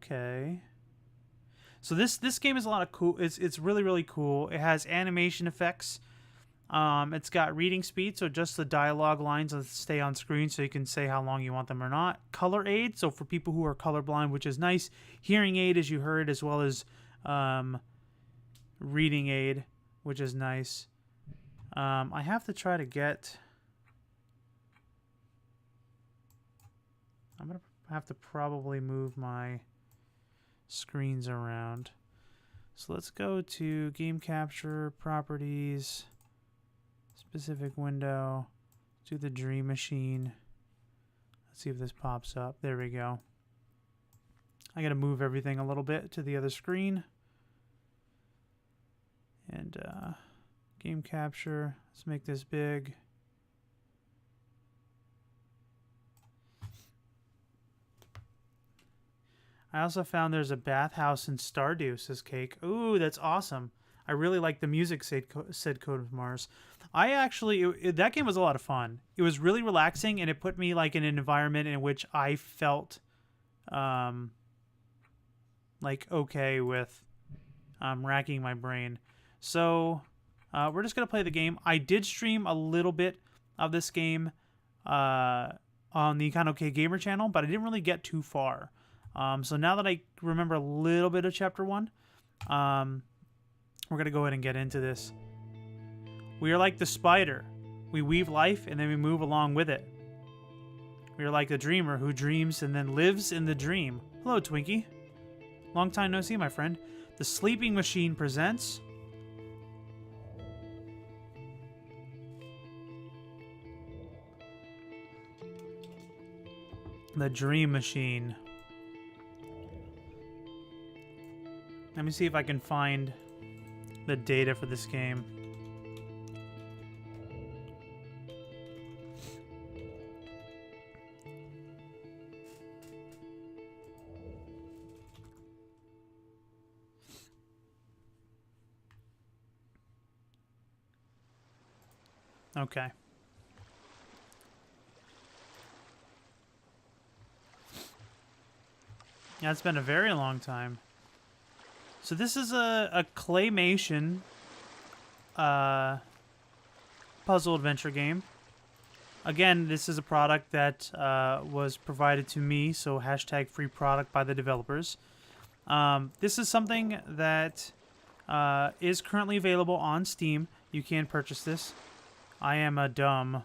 Okay. So this game is a lot of cool. It's really really cool. It has animation effects. It's got reading speed, so just the dialogue lines that stay on screen, so you can say how long you want them or not. Color aid, so for people who are colorblind, which is nice. Hearing aid, as you heard, as well as reading aid, which is nice. I have to try to get. I'm gonna have to probably move my screens around. So let's go to game capture properties, specific window, do the dream machine. Let's see if this pops up. There we go. I gotta move everything a little bit to the other screen. And game capture, let's make this big. I also found there's a bathhouse in Stardew, says Cake. Ooh, that's awesome. I really like the music, said Code of Mars. I actually, that game was a lot of fun. It was really relaxing, and it put me like in an environment in which I felt like okay with racking my brain. So we're just going to play the game. I did stream a little bit of this game on the Kinda OK Gamer channel, but I didn't really get too far. So now that I remember a little bit of Chapter 1, we're going to go ahead and get into this. We are like the spider. We weave life and then we move along with it. We are like the dreamer who dreams and then lives in the dream. Hello, Twinkie. Long time no see, my friend. The Sleeping Machine presents... The Dream Machine. Let me see if I can find the data for this game. Okay. Yeah, it's been a very long time. So this is a claymation puzzle adventure game. Again, this is a product that was provided to me, so hashtag free product by the developers. This is something that is currently available on Steam. You can purchase this. I am a dumb.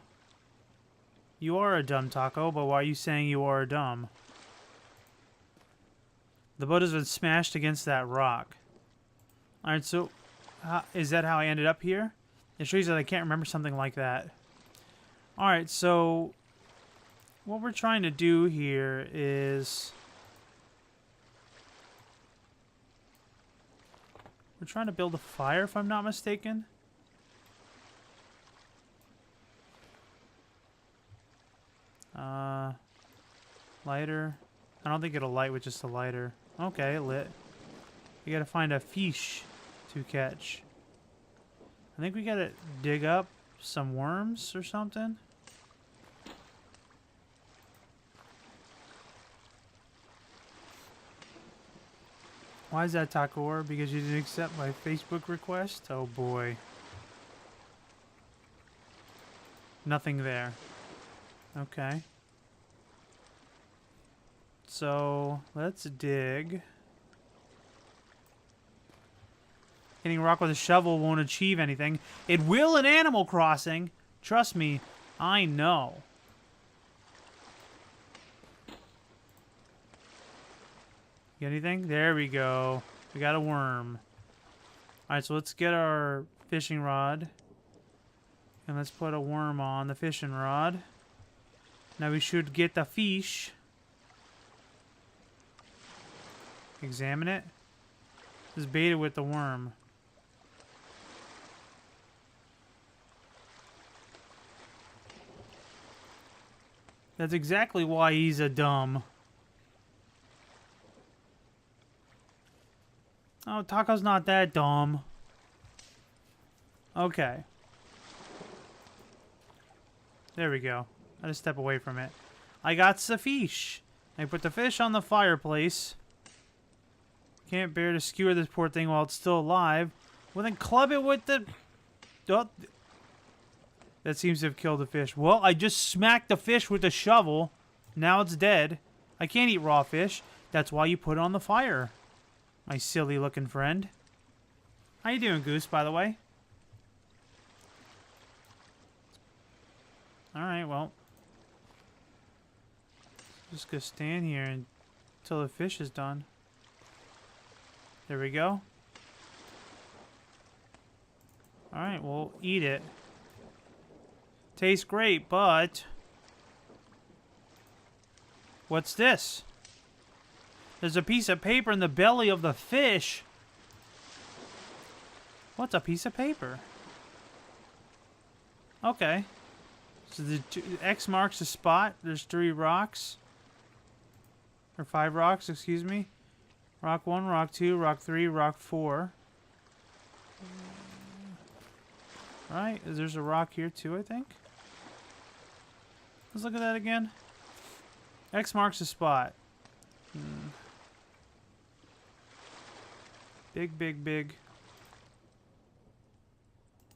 You are a dumb, Taco, but why are you saying you are dumb? The boat has been smashed against that rock. Alright, so is that how I ended up here? It shows that I can't remember something like that. Alright, so what we're trying to do here is... We're trying to build a fire, if I'm not mistaken. Lighter. I don't think it'll light with just a lighter. Okay, it lit. We gotta find a fish to catch. I think we gotta dig up some worms or something. Why is that, Takor? Because you didn't accept my Facebook request? Oh boy. Nothing there. Okay. So, let's dig. Hitting rock with a shovel won't achieve anything. It will in Animal Crossing. Trust me, I know. Get anything? There we go. We got a worm. Alright, so let's get our fishing rod. And let's put a worm on the fishing rod. Now we should get the fish. Examine it. This is baited with the worm. That's exactly why he's a dumb. Oh, Taco's not that dumb. Okay. There we go. I just step away from it. I got the fish. I put the fish on the fireplace. Can't bear to skewer this poor thing while it's still alive. Well, then club it with the... Oh, that seems to have killed the fish. Well, I just smacked the fish with a shovel. Now it's dead. I can't eat raw fish. That's why you put it on the fire. My silly-looking friend. How you doing, Goose, by the way? Alright, well. Just gonna stand here until the fish is done. There we go. Alright, we'll eat it. Tastes great, but... What's this? There's a piece of paper in the belly of the fish. What's a piece of paper? Okay. So the X marks the spot. There's 3 rocks. Or 5 rocks, excuse me. Rock 1, rock 2, rock 3, rock 4. Right, there's a rock here too, I think. Let's look at that again. X marks the spot. Big, big, big.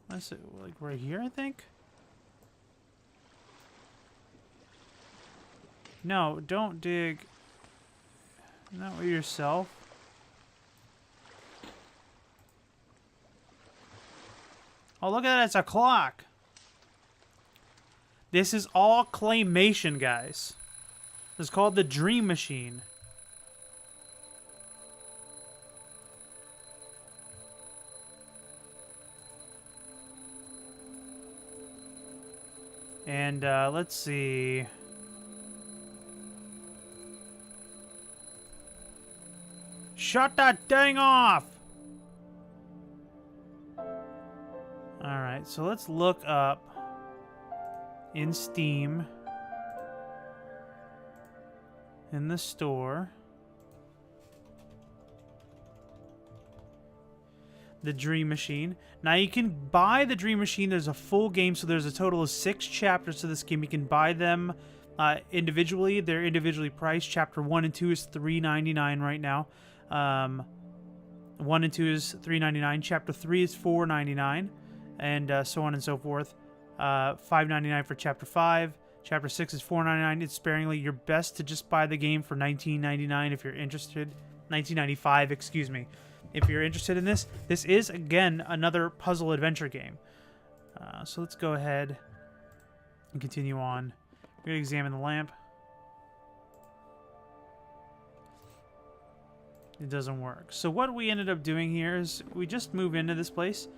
What's it, like right here, I think? No, don't dig. Not with yourself. Oh, look at that, it's a clock. This is all claymation, guys. It's called the Dream Machine. And let's see. Shut that thing off! Alright, so let's look up in Steam in the store the Dream Machine. Now you can buy the Dream Machine. There's a full game, so there's a total of 6 chapters to this game. You can buy them individually. They're individually priced. Chapter 1 and 2 is $3.99 right now. 1 and 2 is $3.99. Chapter 3 is $4.99, and so on and so forth. $5.99 for Chapter 5. Chapter 6 is $4.99. It's sparingly. You're best to just buy the game for $19.99 if you're interested. $19.95, excuse me. If you're interested in this. This is, again, another puzzle adventure game. So let's go ahead and continue on. We're going to examine the lamp. It doesn't work. So what we ended up doing here is we just move into this place.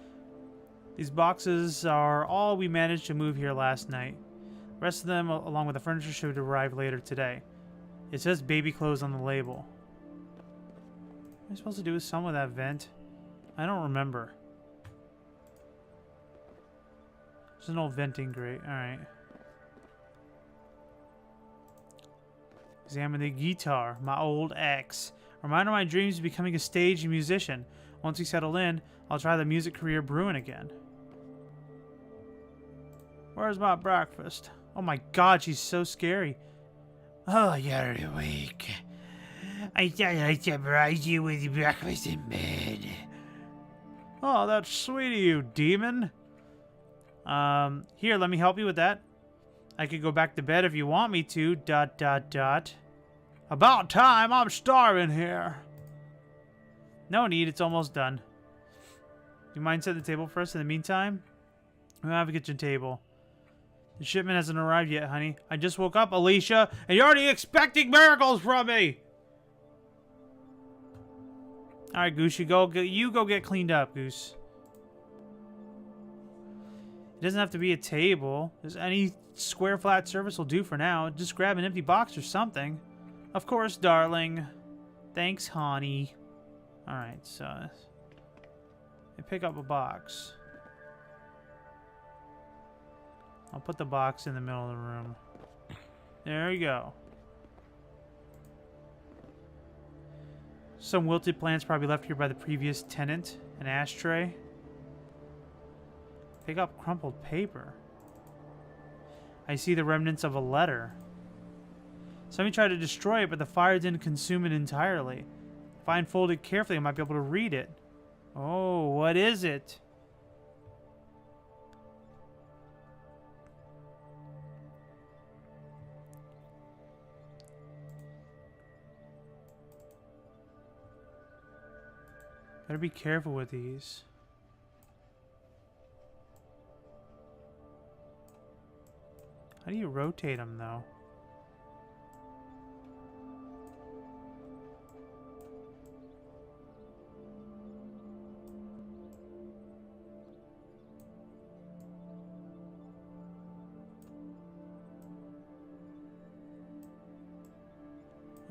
These boxes are all we managed to move here last night. The rest of them, along with the furniture, should arrive later today. It says baby clothes on the label. What am I supposed to do with some of that vent? I don't remember. There's an old venting grate. Alright. Examine the guitar. My old ex. Reminder of my dreams of becoming a stage musician. Once we settle in, I'll try the music career brewing again. Where's my breakfast? Oh my god, she's so scary. Oh, you're awake. I thought I'd surprise you with breakfast in bed. Oh, that's sweet of you, demon. Here, let me help you with that. I could go back to bed if you want me to. ... About time, I'm starving here. No need, it's almost done. You mind setting the table for us in the meantime? We don't have a kitchen table. The shipment hasn't arrived yet, honey. I just woke up, Alicia, and you're already expecting miracles from me! Alright, Goose, you go get cleaned up, Goose. It doesn't have to be a table. Just any square flat surface will do for now. Just grab an empty box or something. Of course, darling. Thanks, honey. Alright, so... I pick up a box. I'll put the box in the middle of the room. There we go. Some wilted plants probably left here by the previous tenant. An ashtray. Pick up crumpled paper. I see the remnants of a letter. Somebody tried to destroy it, but the fire didn't consume it entirely. If I unfold it carefully, I might be able to read it. Oh, what is it? Better be careful with these. How do you rotate them, though?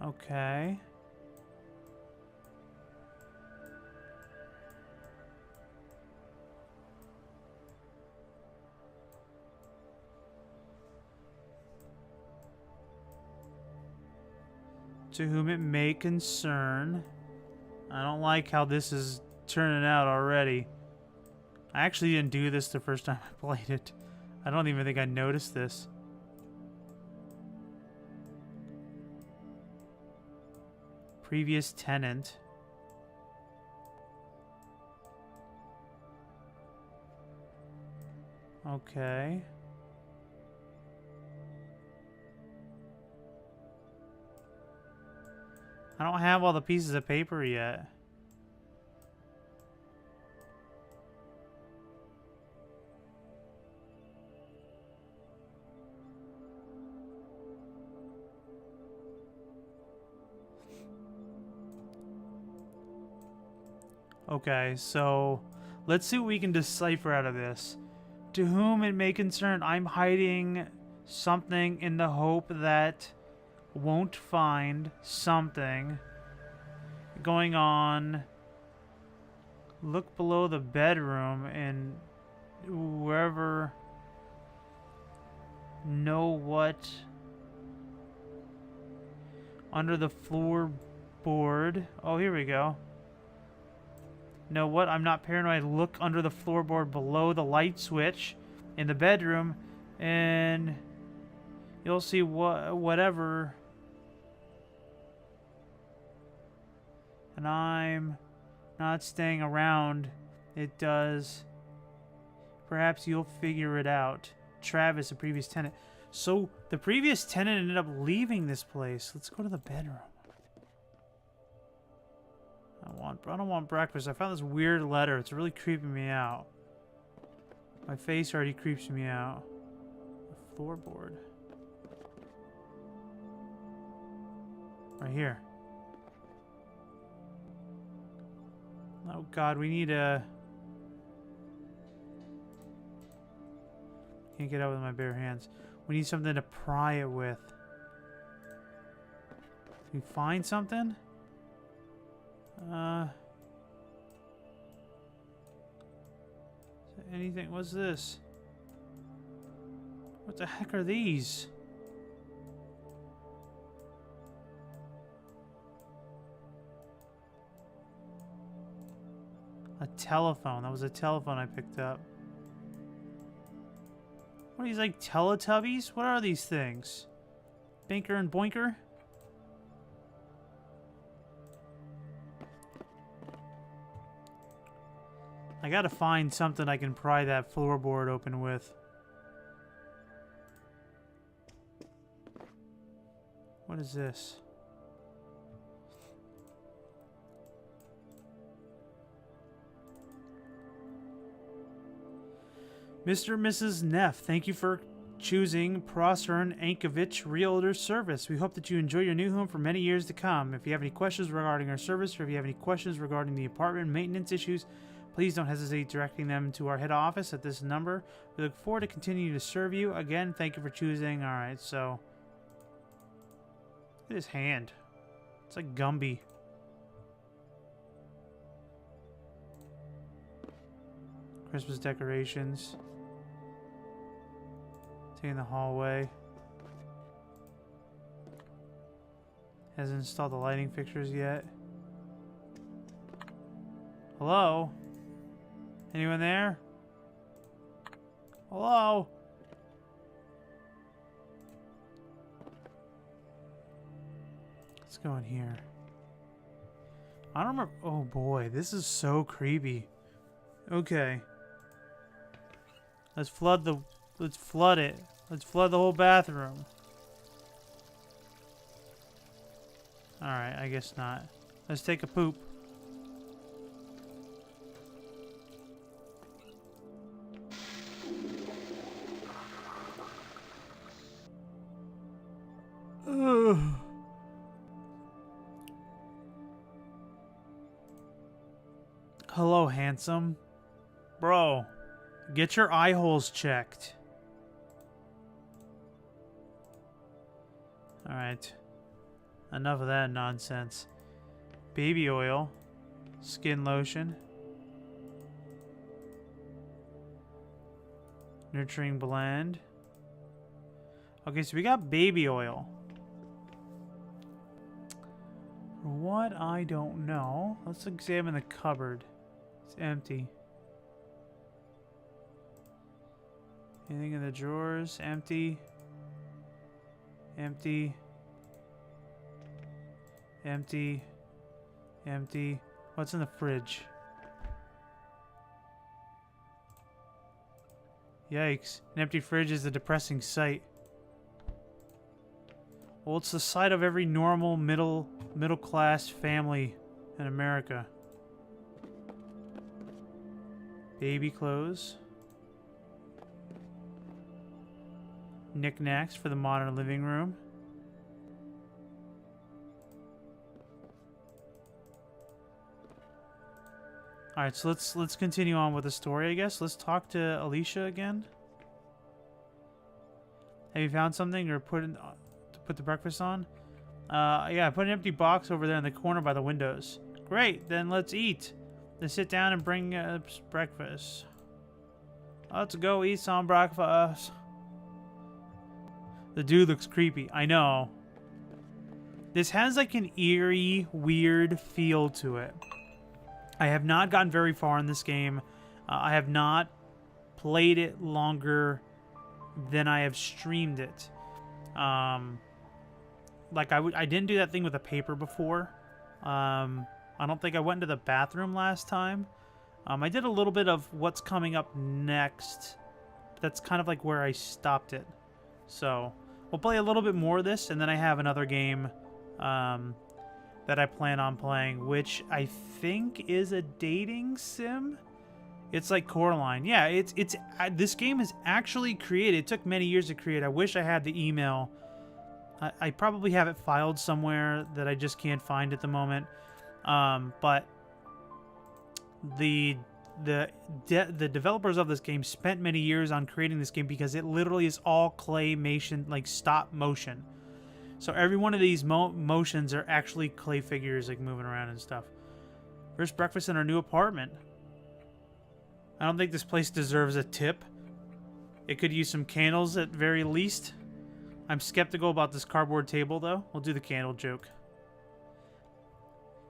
Okay. To whom it may concern. I don't like how this is turning out already. I actually didn't do this the first time I played it. I don't even think I noticed this. Previous tenant. Okay. I don't have all the pieces of paper yet. Okay, so let's see what we can decipher out of this. To whom it may concern, I'm hiding something in the hope that won't find something going on. Look below the bedroom and whoever know what under the floorboard. Oh, here we go. Know what? I'm not paranoid. Look under the floorboard below the light switch in the bedroom and you'll see whatever. And I'm not staying around. It does. Perhaps you'll figure it out. Travis, the previous tenant. So the previous tenant ended up leaving this place. Let's go to the bedroom. I don't want breakfast. I found this weird letter. It's really creeping me out. My face already creeps me out. The floorboard. Right here. Oh god, we need a... Can't get out with my bare hands. We need something to pry it with. Can we find something? Is there anything? What's this? What the heck are these? A telephone. That was a telephone I picked up. What are these, like Teletubbies? What are these things? Binker and Boinker? I gotta find something I can pry that floorboard open with. What is this? Mr. and Mrs. Neff, thank you for choosing Prosser and Ankovich Realtor Service. We hope that you enjoy your new home for many years to come. If you have any questions regarding our service, or if you have any questions regarding the apartment maintenance issues, please don't hesitate directing them to our head office at this number. We look forward to continuing to serve you. Again, thank you for choosing. Alright, so... Look at his hand. It's like Gumby. Christmas decorations. Taking the hallway. Hasn't installed the lighting fixtures yet. Hello? Anyone there? Hello? Let's go in here. I don't remember. Oh boy, this is so creepy. Okay. Let's flood it. Let's flood the whole bathroom. Alright, I guess not. Let's take a poop. Ugh. Hello, handsome. Bro, get your eye holes checked. Alright. Enough of that nonsense. Baby oil. Skin lotion. Nurturing blend. Okay, so we got baby oil. What? I don't know. Let's examine the cupboard. It's empty. Anything in the drawers? Empty. Empty. Empty. Empty. What's in the fridge? Yikes. An empty fridge is a depressing sight. Well, it's the sight of every normal middle class family in America. Baby clothes. Knickknacks for the modern living room. Alright, so let's continue on with the story, I guess. Let's talk to Alicia again. Have you found something or put the breakfast on? Yeah, I put an empty box over there in the corner by the windows. Great, then let's eat. Let's sit down and bring breakfast. Let's go eat some breakfast. The dude looks creepy. I know. This has like an eerie, weird feel to it. I have not gotten very far in this game. I have not played it longer than I have streamed it. Like I didn't do that thing with a paper before. I don't think I went into the bathroom last time. I did a little bit of what's coming up next. That's kind of like where I stopped it. So we'll play a little bit more of this, and then I have another game that I plan on playing, which I think is a dating sim. It's like Coraline. Yeah, it's this game is actually created. It took many years to create. I wish I had the email. I probably have it filed somewhere that I just can't find at the moment. But the developers of this game spent many years on creating this game because it literally is all claymation, like stop motion. So every one of these motions are actually clay figures, like moving around and stuff. First breakfast in our new apartment. I don't think this place deserves a tip. It could use some candles at very least. I'm skeptical about this cardboard table, though. We'll do the candle joke.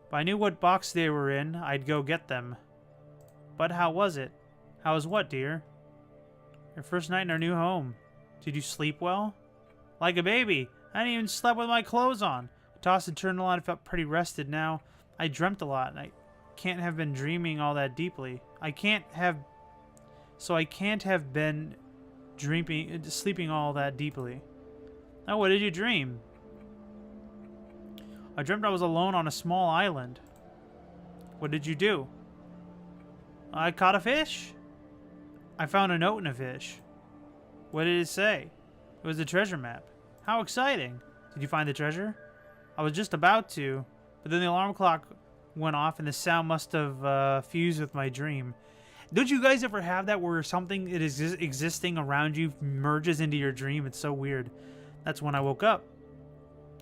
If I knew what box they were in, I'd go get them. But how was it? How was what, dear? Your first night in our new home. Did you sleep well? Like a baby. I hadn't even slept with my clothes on. I tossed and turned a lot and felt pretty rested now. I dreamt a lot, and I can't have been dreaming all that deeply. I can't have been sleeping all that deeply. Now, what did you dream? I dreamt I was alone on a small island. What did you do? I caught a fish. I found a note in a fish. What did it say? It was a treasure map. How exciting. Did you find the treasure? I was just about to, but then the alarm clock went off and the sound must have fused with my dream. Don't you guys ever have that where something that is existing around you merges into your dream? It's so weird. That's when I woke up.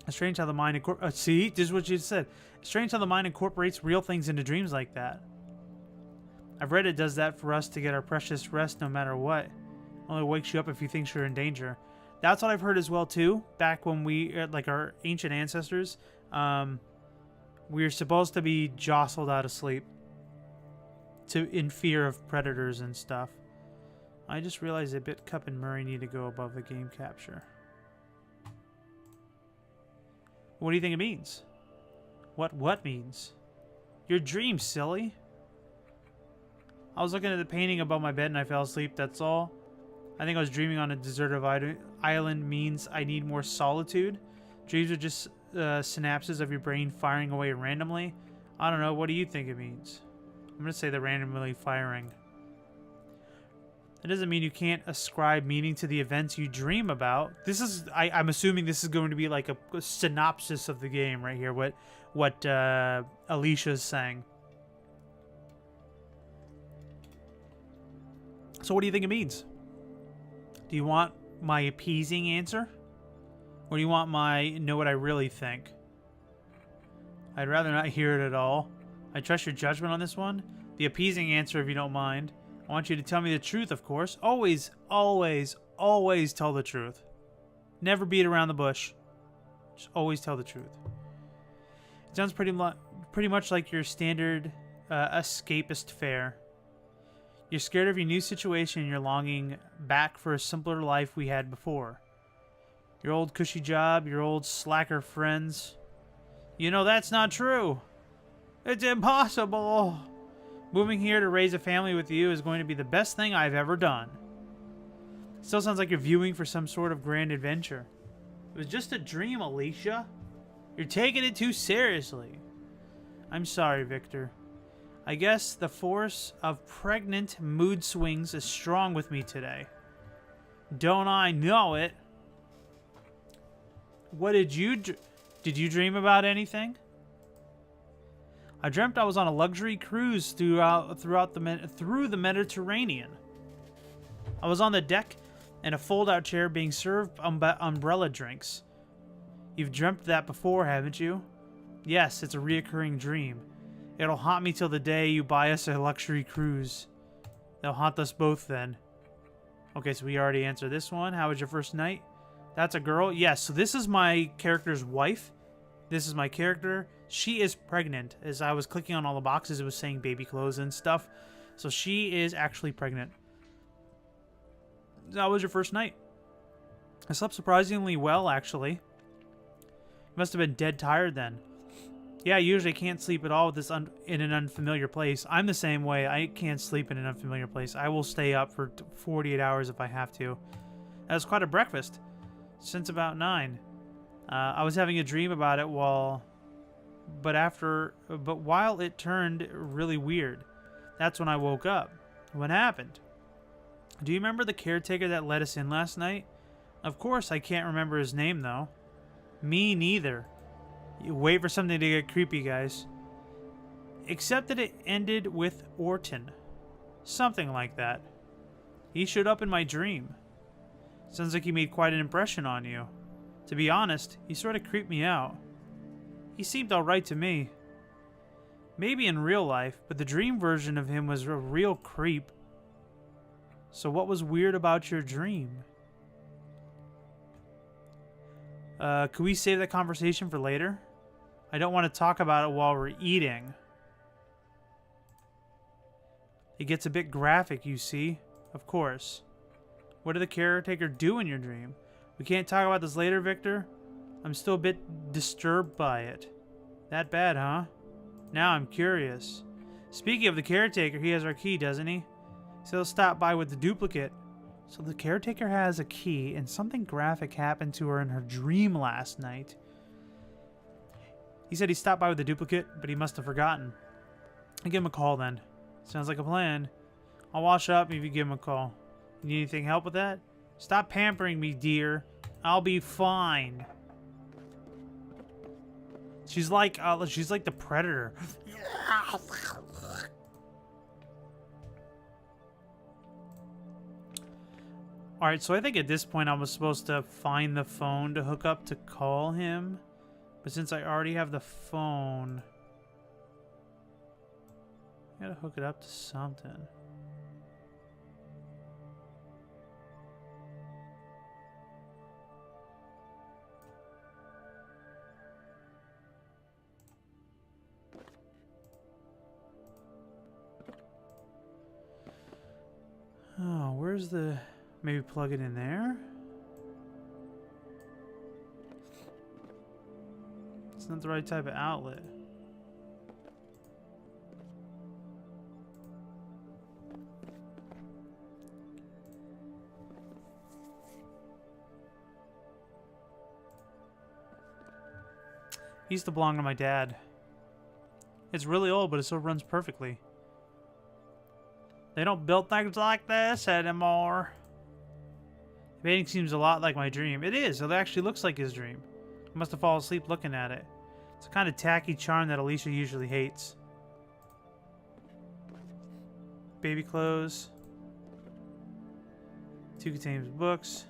It's strange how the mind see, this is what you said. It's strange how the mind incorporates real things into dreams like that. I've read it does that for us to get our precious rest no matter what. It only wakes you up if you think you're in danger. That's what I've heard as well too. Back when we, like our ancient ancestors, we were supposed to be jostled out of sleep in fear of predators and stuff. I just realized that Bitcup and Murray need to go above the game capture. What do you think it means? What means? Your dream, silly. I was looking at the painting above my bed and I fell asleep, that's all. I think I was dreaming on a deserted island means I need more solitude. Dreams are just synapses of your brain firing away randomly. I don't know, what do you think it means? I'm going to say they're randomly firing. That doesn't mean you can't ascribe meaning to the events you dream about. This is, I'm assuming this is going to be like a synopsis of the game right here, what Alicia's saying. So what do you think it means? Do you want my appeasing answer? Or do you want my know what I really think? I'd rather not hear it at all. I trust your judgment on this one. The appeasing answer, if you don't mind. I want you to tell me the truth, of course. Always, always, always tell the truth. Never beat around the bush. Just always tell the truth. It sounds pretty much like your standard escapist fare. You're scared of your new situation and you're longing back for a simpler life we had before. Your old cushy job, your old slacker friends. You know that's not true. It's impossible. Moving here to raise a family with you is going to be the best thing I've ever done. Still sounds like you're viewing for some sort of grand adventure. It was just a dream, Alicia. You're taking it too seriously. I'm sorry, Victor. I guess the force of pregnant mood swings is strong with me today. Don't I know it? What did you dream about anything? I dreamt I was on a luxury cruise through the Mediterranean. I was on the deck in a fold-out chair being served umbrella drinks. You've dreamt that before, haven't you? Yes, it's a reoccurring dream. It'll haunt me till the day you buy us a luxury cruise. They'll haunt us both then. Okay, so we already answered this one. How was your first night? That's a girl? Yes, so this is my character's wife. This is my character. She is pregnant. As I was clicking on all the boxes, it was saying baby clothes and stuff. So she is actually pregnant. How was your first night? I slept surprisingly well, actually. You must have been dead tired then. Yeah, I usually can't sleep at all with this in an unfamiliar place. I'm the same way. I can't sleep in an unfamiliar place. I will stay up for 48 hours if I have to. That was quite a breakfast. Since about 9. I was having a dream about it while it turned really weird. That's when I woke up. What happened? Do you remember the caretaker that let us in last night? Of course, I can't remember his name though. Me neither. You wait for something to get creepy, guys. Except that it ended with Orton. Something like that. He showed up in my dream. Sounds like he made quite an impression on you. To be honest, he sort of creeped me out. He seemed alright to me. Maybe in real life, but the dream version of him was a real creep. So what was weird about your dream? Could we save that conversation for later? I don't want to talk about it while we're eating. It gets a bit graphic, you see. Of course. What did the caretaker do in your dream? We can't talk about this later, Victor? I'm still a bit disturbed by it. That bad, huh? Now I'm curious. Speaking of the caretaker, he has our key, doesn't he? So he'll stop by with the duplicate. So the caretaker has a key, and something graphic happened to her in her dream last night. He said he stopped by with the duplicate, but he must have forgotten. I'll give him a call then. Sounds like a plan. I'll wash up if you give him a call. You need anything help with that? Stop pampering me, dear. I'll be fine. She's like the Predator. Alright, so I think at this point I was supposed to find the phone to hook up to call him. But since I already have the phone, I gotta hook it up to something. Oh, where's the... Maybe plug it in there? It's not the right type of outlet. Used to belong to my dad. It's really old, but it still runs perfectly. They don't build things like this anymore. The painting seems a lot like my dream. It is. It actually looks like his dream. I must have fallen asleep looking at it. It's a kind of tacky charm that Alicia usually hates. Baby clothes. 2 contains books.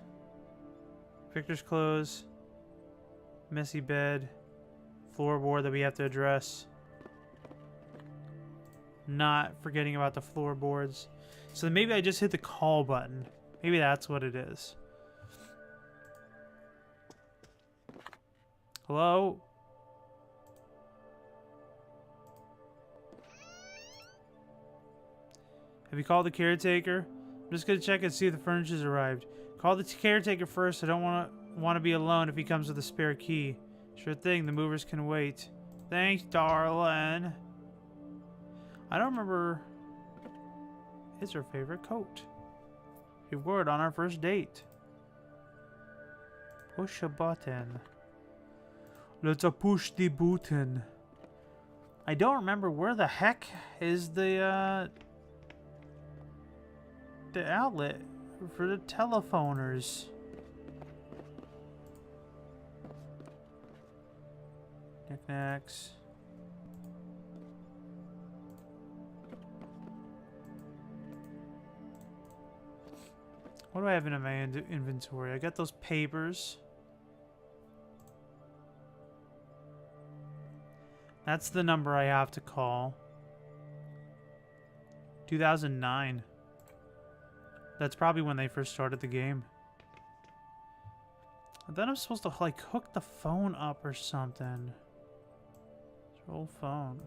Victor's clothes. Messy bed. Floorboard that we have to address. Not forgetting about the floorboards. So maybe I just hit the call button. Maybe that's what it is. Hello? Have you called the caretaker? I'm just gonna check and see if the furniture's arrived. Call the caretaker first. I don't want to be alone if he comes with a spare key. Sure thing. The movers can wait. Thanks, darling. I don't remember. It's her favorite coat. We wore it on our first date. Push a button. Let's push the button. I don't remember where the heck is the outlet for the telephoners. Knickknacks. What do I have in my inventory? I got those papers. That's the number I have to call. 2009. That's probably when they first started the game. And then I'm supposed to like hook the phone up or something. It's your old phone.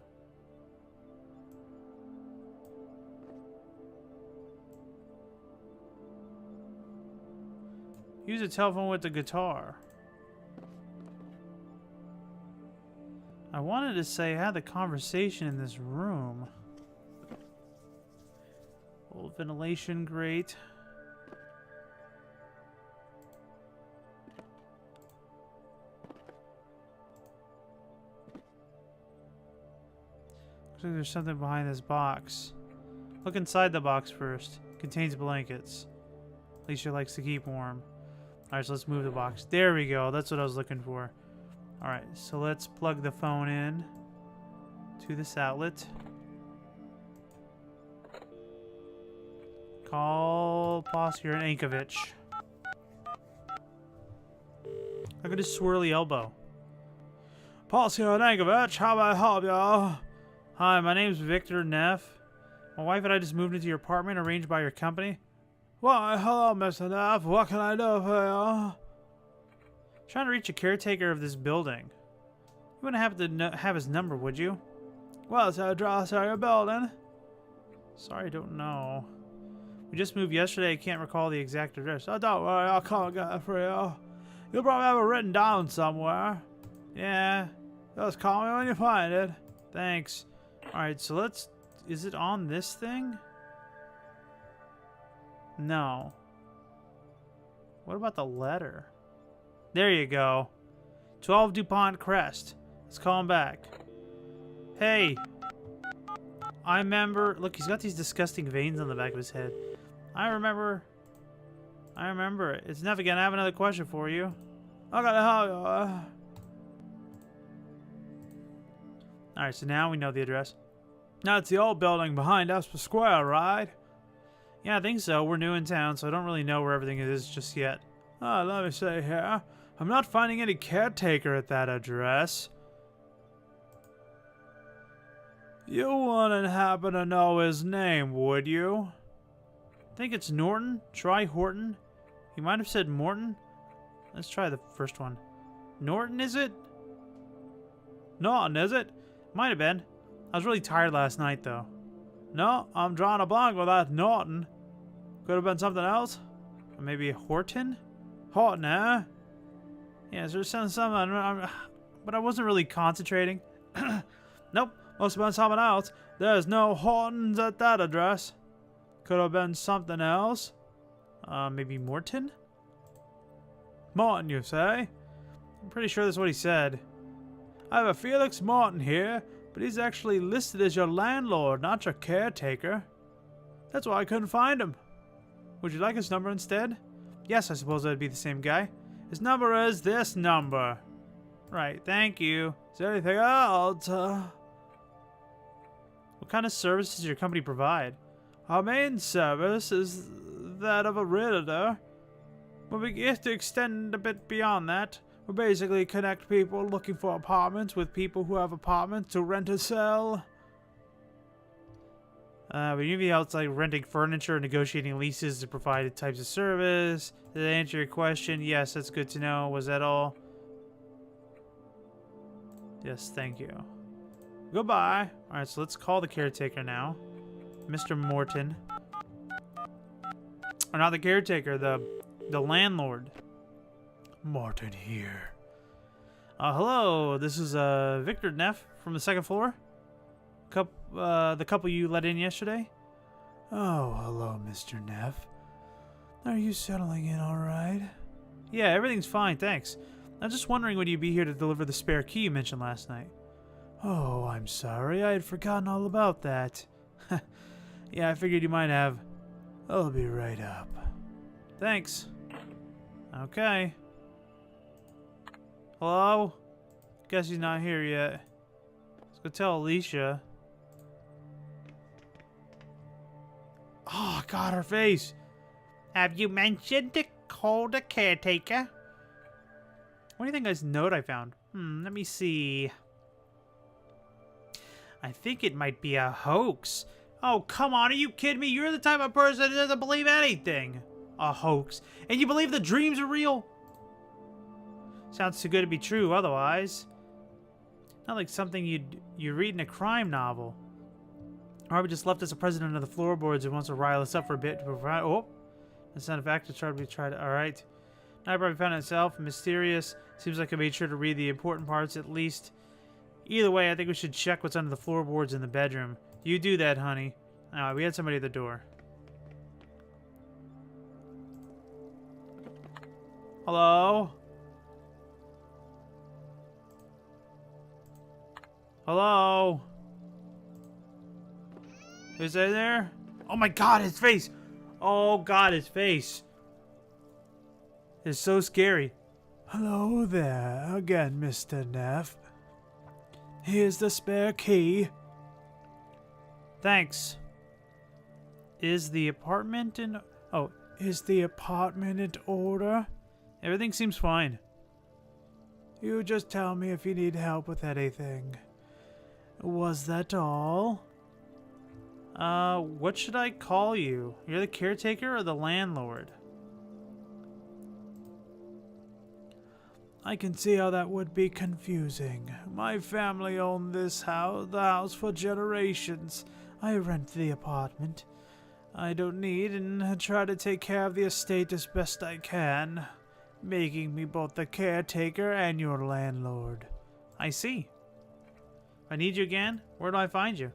Use a telephone with the guitar. I wanted to say I had the conversation in this room. Old ventilation grate. Looks like there's something behind this box. Look inside the box first. Contains blankets. Alicia likes to keep warm. Alright, so let's move the box. There we go. That's what I was looking for. Alright, so let's plug the phone in to this outlet. Call Posture and Ankovich. Look at his swirly elbow. Posture and Ankovich, how may I help you? Hi, my name's Victor Neff. My wife and I just moved into your apartment arranged by your company. Why, hello, Mr. Neff. What can I do for you? Trying to reach a caretaker of this building. You wouldn't have to have his number, would you? What's the address of your building? Sorry, I don't know. We just moved yesterday. I can't recall the exact address. Oh, don't worry. I'll come and get it for you. You'll probably have it written down somewhere. Yeah. Just call me when you find it. Thanks. Alright, so let's... Is it on this thing? No. What about the letter? There you go. 12 DuPont Crest. Let's call him back. Hey. I remember... Look, he's got these disgusting veins on the back of his head. I remember it. It's Neff again. I have another question for you. I gotta help you. Alright, so now we know the address. That's the old building behind Esper Square, right? Yeah, I think so. We're new in town, so I don't really know where everything is just yet. Let me see here. I'm not finding any caretaker at that address. You wouldn't happen to know his name, would you? I think it's Norton. Try Horton. He might have said Morton. Let's try the first one. Norton, is it? Norton, is it? Might have been. I was really tired last night, though. No, I'm drawing a blank with that Norton. Could have been something else. Or maybe Horton? Horton, eh? Yeah, there's something, but I wasn't really concentrating. Nope, must have been something else. There's no Hortons at that address. Could have been something else. Maybe Morton? Morton, you say? I'm pretty sure that's what he said. I have a Felix Martin here, but he's actually listed as your landlord, not your caretaker. That's why I couldn't find him. Would you like his number instead? Yes, I suppose that'd be the same guy. His number is this number. Right, thank you. Is there anything else? What kind of services does your company provide? Our main service is that of a realtor, but we get to extend a bit beyond that. We basically connect people looking for apartments with people who have apartments to rent or sell. We usually else like renting furniture, negotiating leases to provide types of service. Did I answer your question? Yes, that's good to know. Was that all? Yes, thank you. Goodbye. Alright, so let's call the caretaker now. Mr. Morton. Or not the caretaker, the landlord. Morton here. Hello, this is Victor Neff from the second floor. The couple you let in yesterday. Oh, hello, Mr. Neff. Are you settling in all right? Yeah, everything's fine, thanks. I'm just wondering when you'd be here to deliver the spare key you mentioned last night. Oh, I'm sorry. I had forgotten all about that. Yeah, I figured you might have. I'll be right up. Thanks. Okay. Hello? Guess he's not here yet. Let's go tell Alicia. Oh, God, her face. Have you mentioned to call the caretaker? What do you think guy's note I found? Let me see. I think it might be a hoax. Oh, come on, are you kidding me? You're the type of person that doesn't believe anything. A hoax. And you believe the dreams are real? Sounds too good to be true otherwise. Not like something you read in a crime novel. Harvey just left as a president of the floorboards who wants to rile us up for a bit to provide. Oh, that's not a fact. Alright. Now probably found itself mysterious. Seems like I made sure to read the important parts at least. Either way, I think we should check what's under the floorboards in the bedroom. You do that, honey. We had somebody at the door. Hello? Hello? Is that there? Oh my God, his face! Oh God, his face! It's so scary. Hello there again, Mr. Neff. Here's the spare key. Thanks. Is the apartment in... Oh, is the apartment in order? Everything seems fine. You just tell me if you need help with anything. Was that all? What should I call you? You're the caretaker or the landlord? I can see how that would be confusing. My family owned the house for generations. I rent the apartment. I don't need and try to take care of the estate as best I can, making me both the caretaker and your landlord. I see. If I need you again, where do I find you?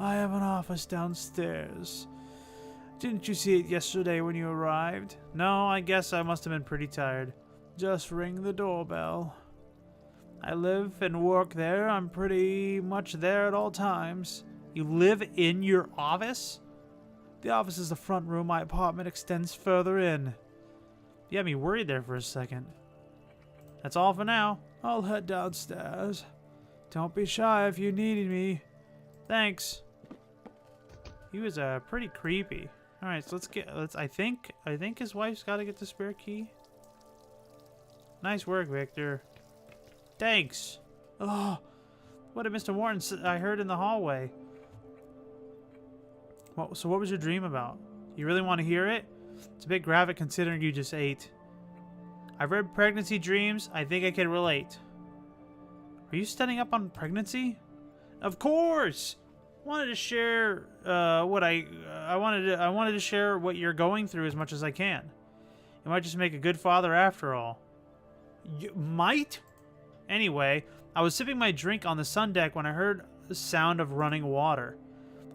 I have an office downstairs. Didn't you see it yesterday when you arrived? No, I guess I must have been pretty tired. Just ring the doorbell. I live and work there. I'm pretty much there at all times. You live in your office? The office is the front room. My apartment extends further in. You had me worried there for a second. That's all for now. I'll head downstairs. Don't be shy if you need me. Thanks. He was pretty creepy. All right, so I think his wife's got to get the spare key. Nice work, Victor. Thanks. Oh, what did Mr. Morton I heard in the hallway? So what was your dream about? You really want to hear it? It's a bit graphic considering you just ate. I've read pregnancy dreams. I think I can relate. Are you studying up on pregnancy? Of course. I wanted to share I wanted to share what you're going through as much as I can. It might just make a good father after all. You might? Anyway, I was sipping my drink on the sun deck when I heard the sound of running water.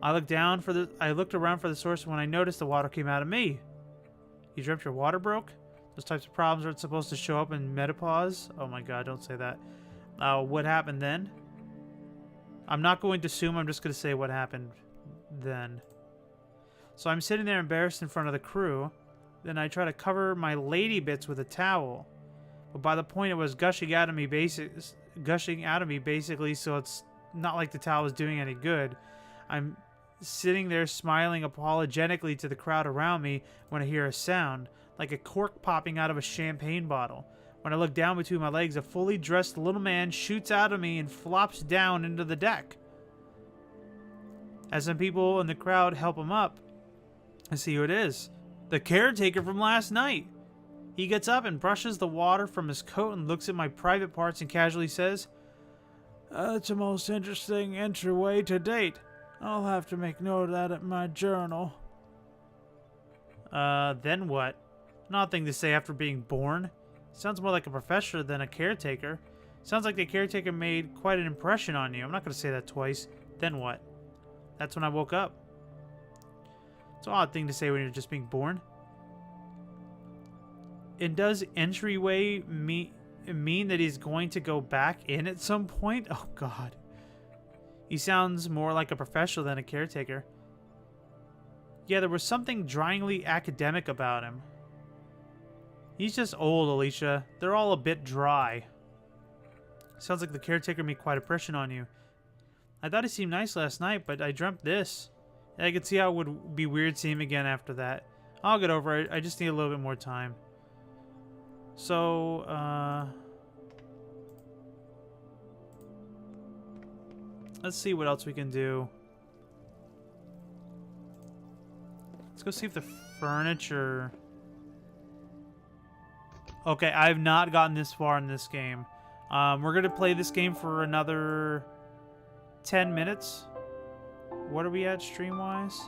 I looked around for the source when I noticed the water came out of me. You dreamt your water broke? Those types of problems aren't supposed to show up in menopause? Oh my God, don't say that. What happened then? I'm not going to assume, I'm just going to say what happened then. So I'm sitting there embarrassed in front of the crew. Then I try to cover my lady bits with a towel. But by the point it was gushing out of me basically, so it's not like the towel was doing any good. I'm sitting there smiling apologetically to the crowd around me when I hear a sound, like a cork popping out of a champagne bottle. When I look down between my legs, a fully dressed little man shoots out of me and flops down into the deck. As some people in the crowd help him up, I see who it is. The caretaker from last night. He gets up and brushes the water from his coat and looks at my private parts and casually says, That's the most interesting entryway to date. I'll have to make note of that in my journal. Then what? Nothing to say after being born. Sounds more like a professor than a caretaker. Sounds like the caretaker made quite an impression on you. I'm not going to say that twice. Then what? That's when I woke up. It's an odd thing to say when you're just being born. And does entryway mean that he's going to go back in at some point? Oh, God. He sounds more like a professional than a caretaker. Yeah, there was something dryingly academic about him. He's just old, Alicia. They're all a bit dry. Sounds like the caretaker made quite a impression on you. I thought he seemed nice last night, but I dreamt this. I could see how it would be weird seeing him again after that. I'll get over it. I just need a little bit more time. So, let's see what else we can do. Let's go see if the furniture... Okay, I have not gotten this far in this game. We're going to play this game for another 10 minutes. What are we at stream-wise?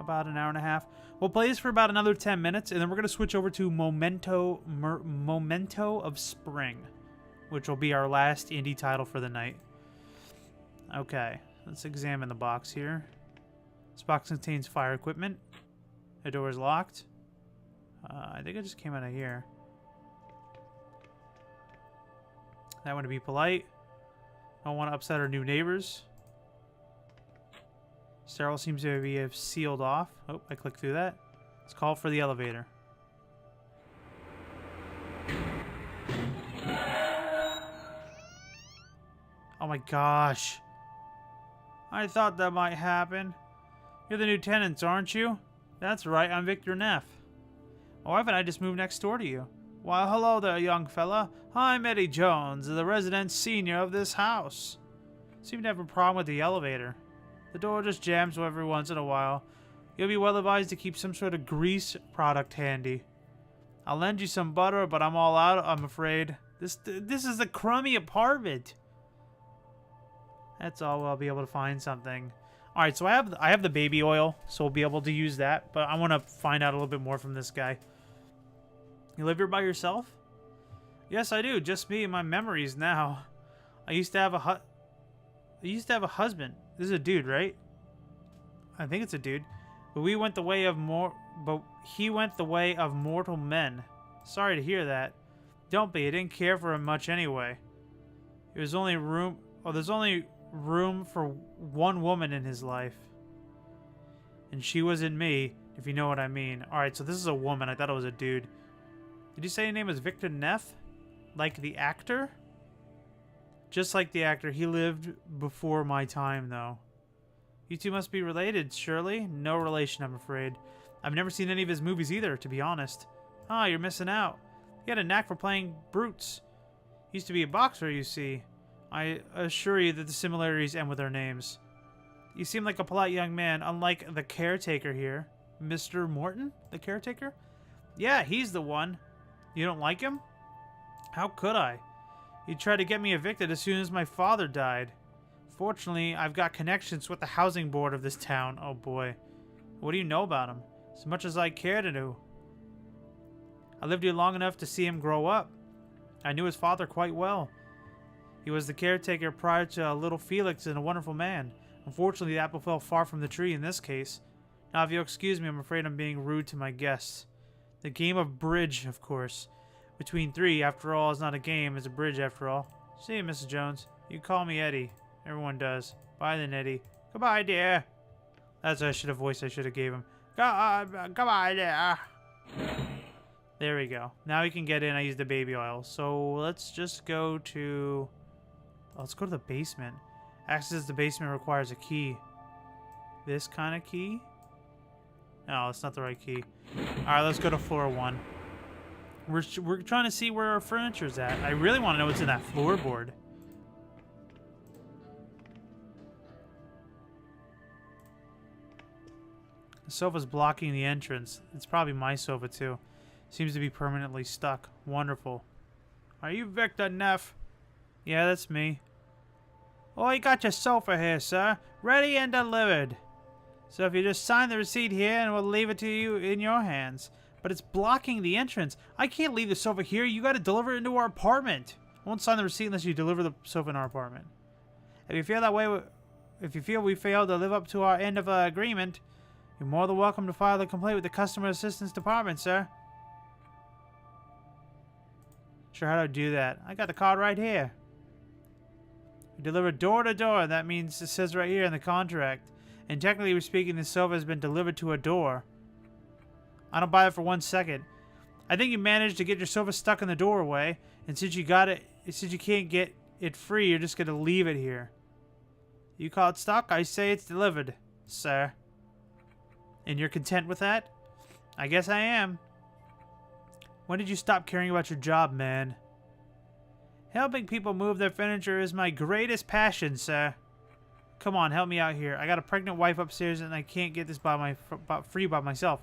About an hour and a half. We'll play this for about another 10 minutes, and then we're going to switch over to Memento of Spring, which will be our last indie title for the night. Okay, let's examine the box here. This box contains fire equipment. The door is locked. I think it just came out of here. I want to be polite. I don't want to upset our new neighbors. Stairwell seems to be sealed off. Oh, I clicked through that. Let's call for the elevator. Oh my gosh. I thought that might happen. You're the new tenants, aren't you? That's right, I'm Victor Neff. My wife and I just moved next door to you. Why, hello there, young fella. I'm Eddie Jones, the resident senior of this house. Seem to have a problem with the elevator. The door just jams every once in a while. You'll be well advised to keep some sort of grease product handy. I'll lend you some butter, but I'm all out, I'm afraid. This is a crummy apartment. That's all. I'll be able to find something. All right, so I have the baby oil, so we'll be able to use that. But I want to find out a little bit more from this guy. You live here by yourself? Yes, I do. Just me and my memories now. I used to have a husband. This is a dude, right? I think it's a dude. But he went the way of mortal men. Sorry to hear that. Don't be. I didn't care for him much anyway. There's only room for one woman in his life. And she was in me, if you know what I mean. Alright, so this is a woman. I thought it was a dude. Did you say your name was Victor Neff? Like the actor? Just like the actor. He lived before my time, though. You two must be related, surely? No relation, I'm afraid. I've never seen any of his movies either, to be honest. Ah, you're missing out. He had a knack for playing brutes. He used to be a boxer, you see. I assure you that the similarities end with our names. You seem like a polite young man, unlike the caretaker here. Mr. Morton, the caretaker? Yeah, he's the one. You don't like him? How could I? He tried to get me evicted as soon as my father died. Fortunately, I've got connections with the housing board of this town. Oh boy. What do you know about him? As much as I care to know. I lived here long enough to see him grow up. I knew his father quite well. He was the caretaker prior to little Felix and a wonderful man. Unfortunately, the apple fell far from the tree in this case. Now, if you'll excuse me, I'm afraid I'm being rude to my guests. The game of bridge, of course. Between three, after all, is not a game, it's a bridge after all. See you, Mrs. Jones. You call me Eddie. Everyone does. Bye then, Eddie. Goodbye, dear. That's what I should have voiced. I should have gave him. Goodbye, dear. There we go. Now we can get in. I used the baby oil. So let's just go to... Let's go to the basement. Access to the basement requires a key. This kind of key? No, that's not the right key. Alright, let's go to floor 1. We're trying to see where our furniture's at. I really want to know what's in that floorboard. The sofa's blocking the entrance. It's probably my sofa, too. Seems to be permanently stuck. Wonderful. Are you Victor Neff? Yeah, that's me. Oh, you got your sofa here, sir. Ready and delivered. So if you just sign the receipt here and we'll leave it to you in your hands. But it's blocking the entrance. I can't leave the sofa here. You got to deliver it into our apartment. I won't sign the receipt unless you deliver the sofa in our apartment. If you feel that way, if you feel we failed to live up to our end of agreement, you're more than welcome to file a complaint with the customer assistance department, sir. Sure, how do I do that? I got the card right here. We deliver door to door. That means it says right here in the contract. And technically speaking, this sofa has been delivered to a door. I don't buy it for 1 second. I think you managed to get your sofa stuck in the doorway, and since you can't get it free, you're just gonna leave it here. You call it stuck? I say it's delivered, sir. And you're content with that? I guess I am. When did you stop caring about your job, man? Helping people move their furniture is my greatest passion, sir. Come on, help me out here. I got a pregnant wife upstairs and I can't get this free by myself.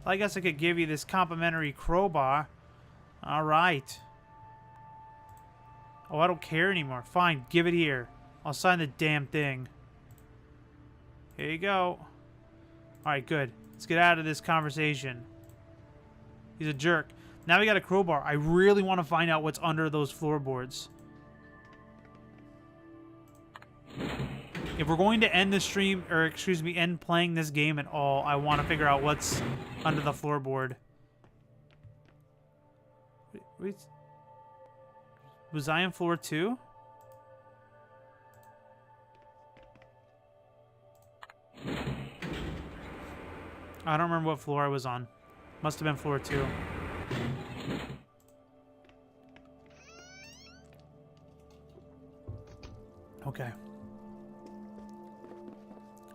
Well, I guess I could give you this complimentary crowbar. Alright. Oh, I don't care anymore. Fine, give it here. I'll sign the damn thing. Here you go. Alright, good. Let's get out of this conversation. He's a jerk. Now we got a crowbar. I really want to find out what's under those floorboards. If we're going to end the stream, or excuse me, end playing this game at all, I want to figure out what's under the floorboard. Wait. Was I on floor 2? I don't remember what floor I was on. Must have been floor 2. Okay.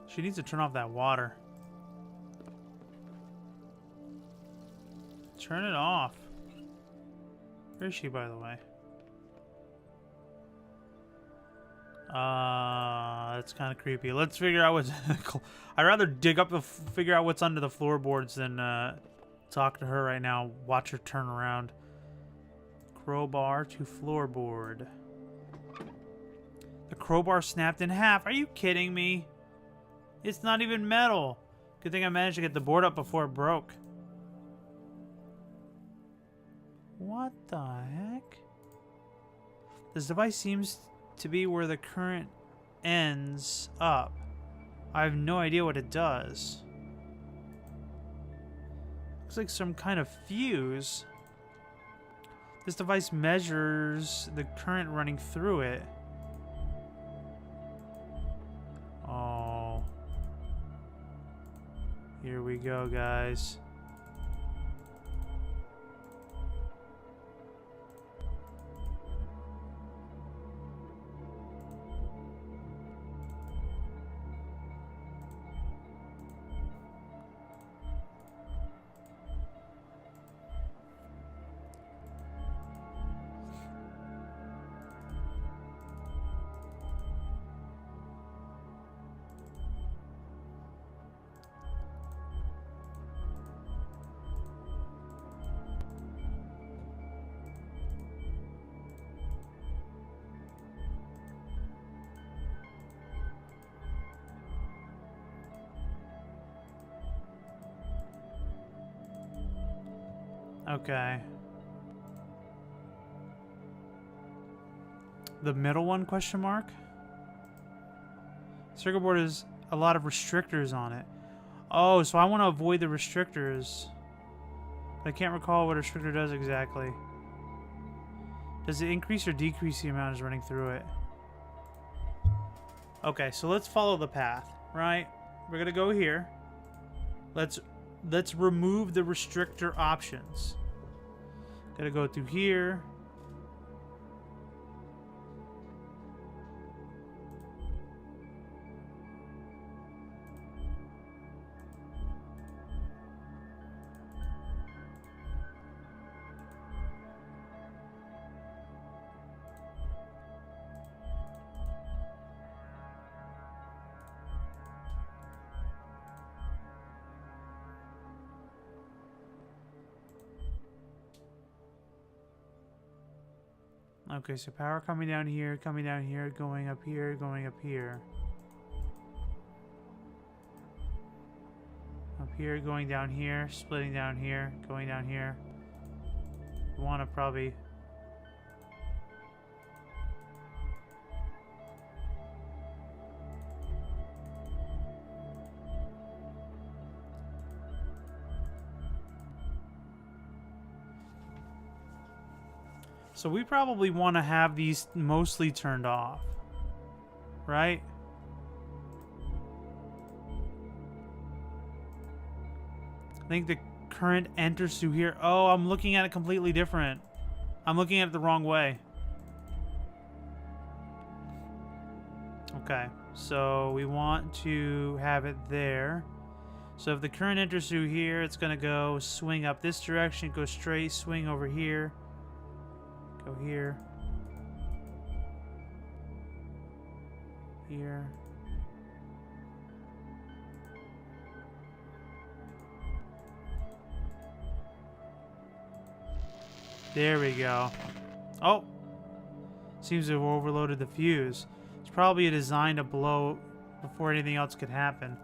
She needs to turn off that water. Turn it off. Where is she, by the way? That's kind of creepy. Let's figure out what's... I'd rather dig up figure out what's under the floorboards than talk to her right now. Watch her turn around. Crowbar to floorboard. The crowbar snapped in half. Are you kidding me? It's not even metal. Good thing I managed to get the board up before it broke. What the heck? This device seems to be where the current ends up. I have no idea what it does. Looks like some kind of fuse. This device measures the current running through it. Oh. Here we go, guys. Okay. The middle one, question mark? Circuit board has a lot of restrictors on it. Oh, so I want to avoid the restrictors. I can't recall what a restrictor does exactly. Does it increase or decrease the amount is running through it? Okay, so let's follow the path, right? We're gonna go here. Let's remove the restrictor options. Gotta go through here. Okay, so power coming down here, going up here, going up here. Up here, going down here, splitting down here, going down here. We want to probably... So we probably want to have these mostly turned off, right? I think the current enters through here. Oh, I'm looking at it completely different. I'm looking at it the wrong way. Okay, so we want to have it there. So if the current enters through here, it's going to go swing up this direction, go straight, swing over here. Go here. Here. There we go. Oh! Seems to have overloaded the fuse. It's probably a design to blow before anything else could happen.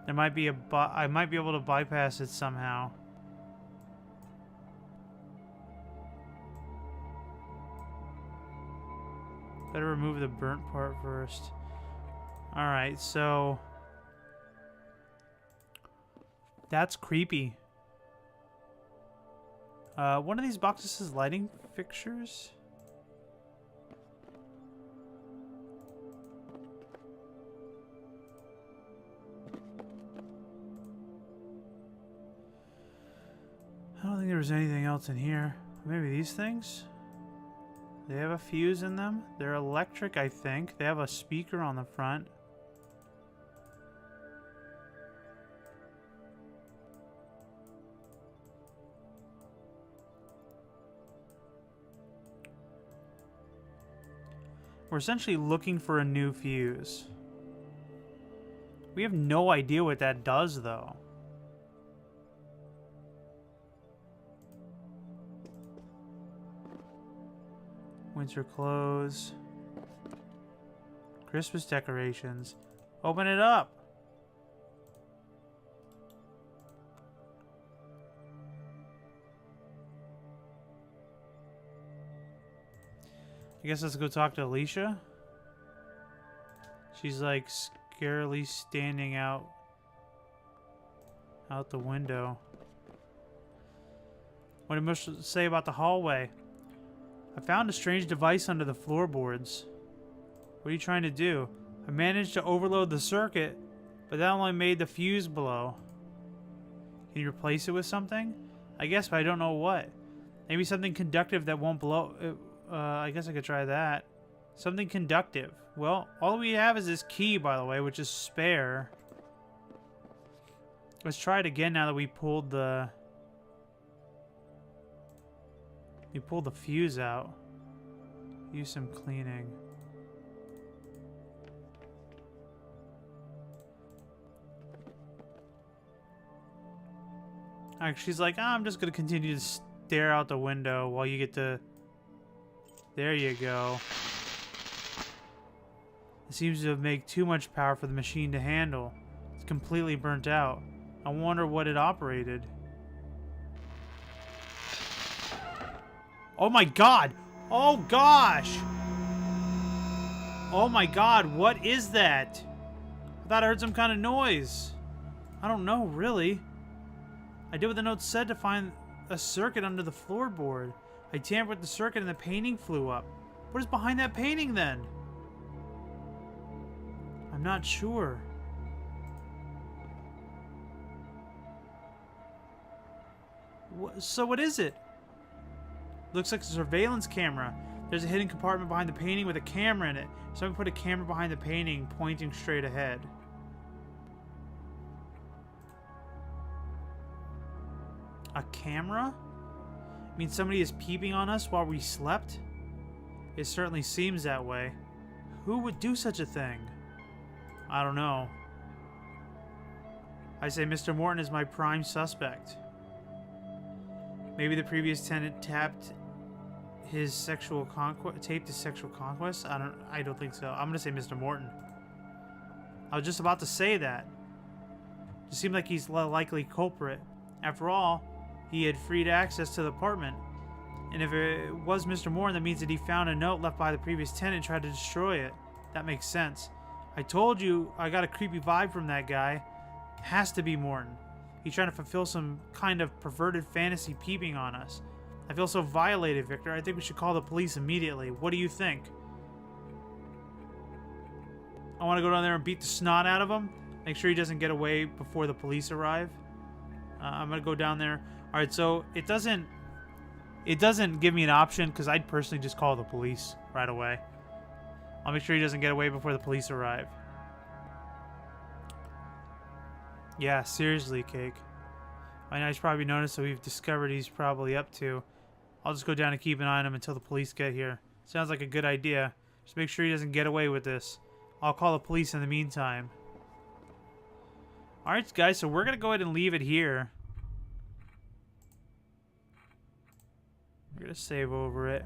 There might be I might be able to bypass it somehow. Better remove the burnt part first. Alright, so... That's creepy. One of these boxes says lighting fixtures? I don't think there was anything else in here. Maybe these things? They have a fuse in them. They're electric, I think. They have a speaker on the front. We're essentially looking for a new fuse. We have no idea what that does, though. Winter clothes. Christmas decorations. Open it up. I guess let's go talk to Alicia. She's like scarily standing out the window. What did Mush say about the hallway? I found a strange device under the floorboards. What are you trying to do? I managed to overload the circuit, but that only made the fuse blow. Can you replace it with something? I guess, but I don't know what. Maybe something conductive that won't blow. I guess I could try that. Something conductive. Well, all we have is this key, by the way, which is spare. Let's try it again now that we pulled the... You pulled the fuse out. Use some cleaning. Actually, she's like, I'm just going to continue to stare out the window while you get to... There you go. It seems to make too much power for the machine to handle. It's completely burnt out. I wonder what it operated. Oh my god! Oh gosh! Oh my god, what is that? I thought I heard some kind of noise. I don't know, really. I did what the note said to find a circuit under the floorboard. I tampered with the circuit and the painting flew up. What is behind that painting then? I'm not sure. So what is it? Looks like a surveillance camera. There's a hidden compartment behind the painting with a camera in it. Someone put a camera behind the painting, pointing straight ahead. A camera? I mean, somebody is peeping on us while we slept? It certainly seems that way. Who would do such a thing? I don't know. I say Mr. Morton is my prime suspect. Maybe the previous tenant taped his sexual conquest? I don't think so. I'm gonna say Mr. Morton. I was just about to say that. It seemed like he's the likely culprit. After all, he had freed access to the apartment. And if it was Mr. Morton, that means that he found a note left by the previous tenant and tried to destroy it. That makes sense. I told you I got a creepy vibe from that guy. Has to be Morton. He's trying to fulfill some kind of perverted fantasy peeping on us. I feel so violated, Victor. I think we should call the police immediately. What do you think? I want to go down there and beat the snot out of him. Make sure he doesn't get away before the police arrive. I'm going to go down there. Alright, so it doesn't give me an option because I'd personally just call the police right away. I'll make sure he doesn't get away before the police arrive. Yeah, seriously, Cake. By now he's probably noticed that we've discovered he's probably up to. I'll just go down and keep an eye on him until the police get here. Sounds like a good idea. Just make sure he doesn't get away with this. I'll call the police in the meantime. Alright, guys, so we're going to go ahead and leave it here. We're going to save over it.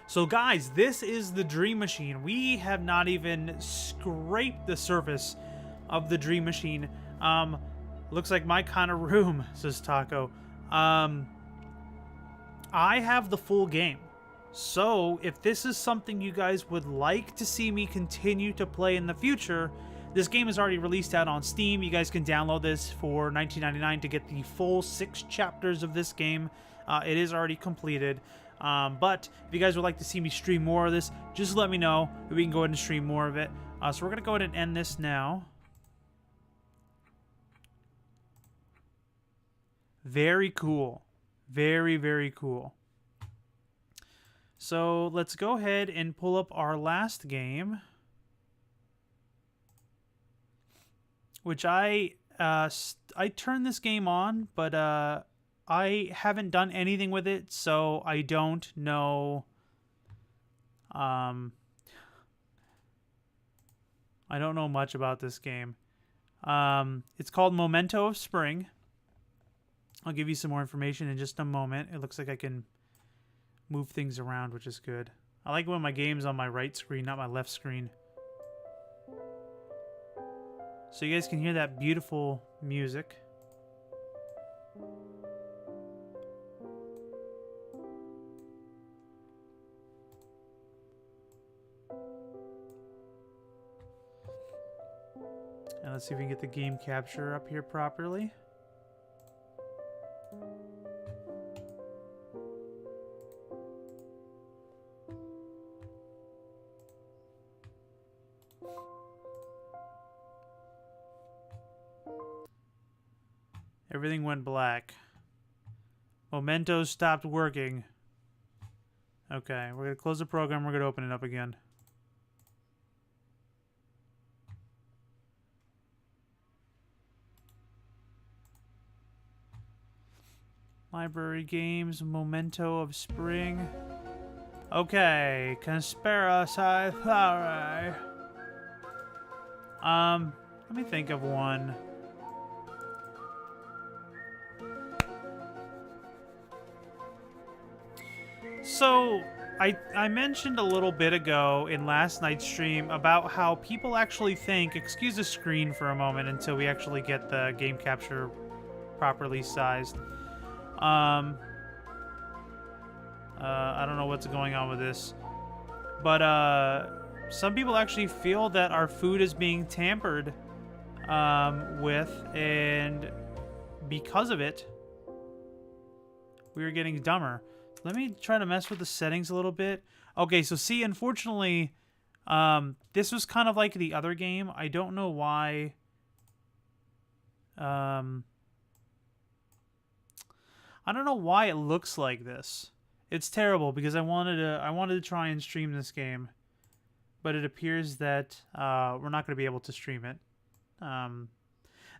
So, guys, this is the Dream Machine. We have not even scraped the surface of the Dream Machine. Looks like my kind of room, says Taco. I have the full game. So, if this is something you guys would like to see me continue to play in the future, this game is already released out on Steam. You guys can download this for $19.99 to get the full 6 chapters of this game. It is already completed. But if you guys would like to see me stream more of this, just let me know. We can go ahead and stream more of it. So we're going to go ahead and end this now. Very cool. Very, very cool. So let's go ahead and pull up our last game, which I turned this game on, but I haven't done anything with it, so I don't know. I don't know much about this game. It's called Memento of Spring. I'll give you some more information in just a moment. It looks like I can move things around, which is good. I like when my game's on my right screen, not my left screen. So you guys can hear that beautiful music. And let's see if we can get the game capture up here properly. Everything went black. Memento stopped working. Okay, we're going to close the program. We're going to open it up again. Library games, Memento of Spring. Okay, Conspiracy Theory. Let me think of one. So, I mentioned a little bit ago in last night's stream about how people actually think, excuse the screen for a moment until we actually get the game capture properly sized. I don't know what's going on with this, but some people actually feel that our food is being tampered with, and because of it, we were getting dumber. Let me try to mess with the settings a little bit. Okay, so see, unfortunately, this was kind of like the other game. I don't know why. I don't know why it looks like this. It's terrible because I wanted to try and stream this game, but it appears that we're not going to be able to stream it.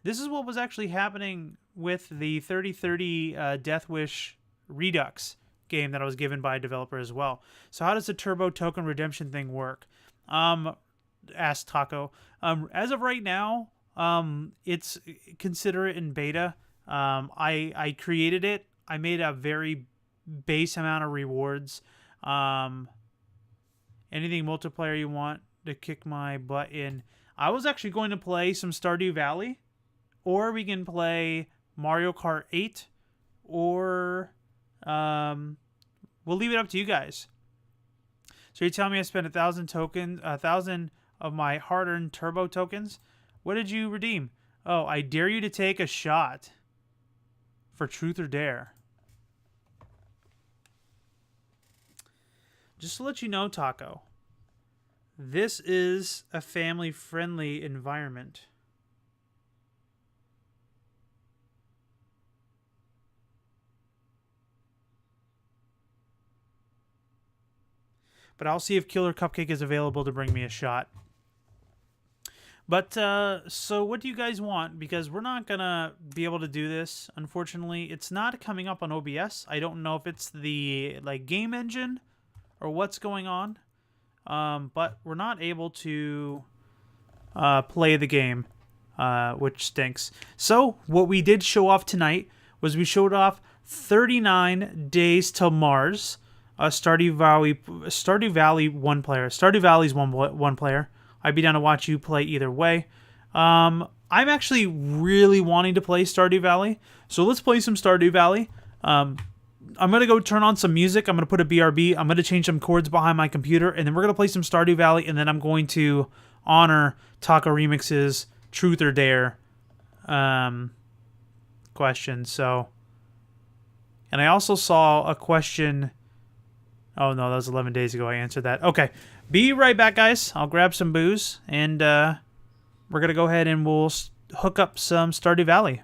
This is what was actually happening with the 3030 Death Wish Redux game that I was given by a developer as well. So how does the turbo token redemption thing work? Asked Taco. As of right now, it's consider it in beta. I created it. I made a very base amount of rewards. Anything multiplayer you want to kick my butt in. I was actually going to play some Stardew Valley, or we can play Mario Kart 8, or we'll leave it up to you guys. So you're telling me I spent 1,000 of my hard-earned turbo tokens? What did you redeem? Oh, I dare you to take a shot for Truth or Dare. Just to let you know, Taco, this is a family-friendly environment. But I'll see if Killer Cupcake is available to bring me a shot. But, so what do you guys want? Because we're not going to be able to do this, unfortunately. It's not coming up on OBS. I don't know if it's the, game engine or what's going on. But we're not able to play the game, which stinks. So, what we did show off tonight was we showed off 39 Days to Mars. Stardew Valley one player. Stardew Valley's one player. I'd be down to watch you play either way. I'm actually really wanting to play Stardew Valley, so let's play some Stardew Valley. I'm going to go turn on some music. I'm going to put a BRB. I'm going to change some chords behind my computer, and then we're going to play some Stardew Valley, and then I'm going to honor Taco Remix's Truth or Dare question. So, and I also saw a question. Oh, no, that was 11 days ago I answered that. Okay, be right back, guys. I'll grab some booze, and we're going to go ahead and we'll hook up some Stardew Valley.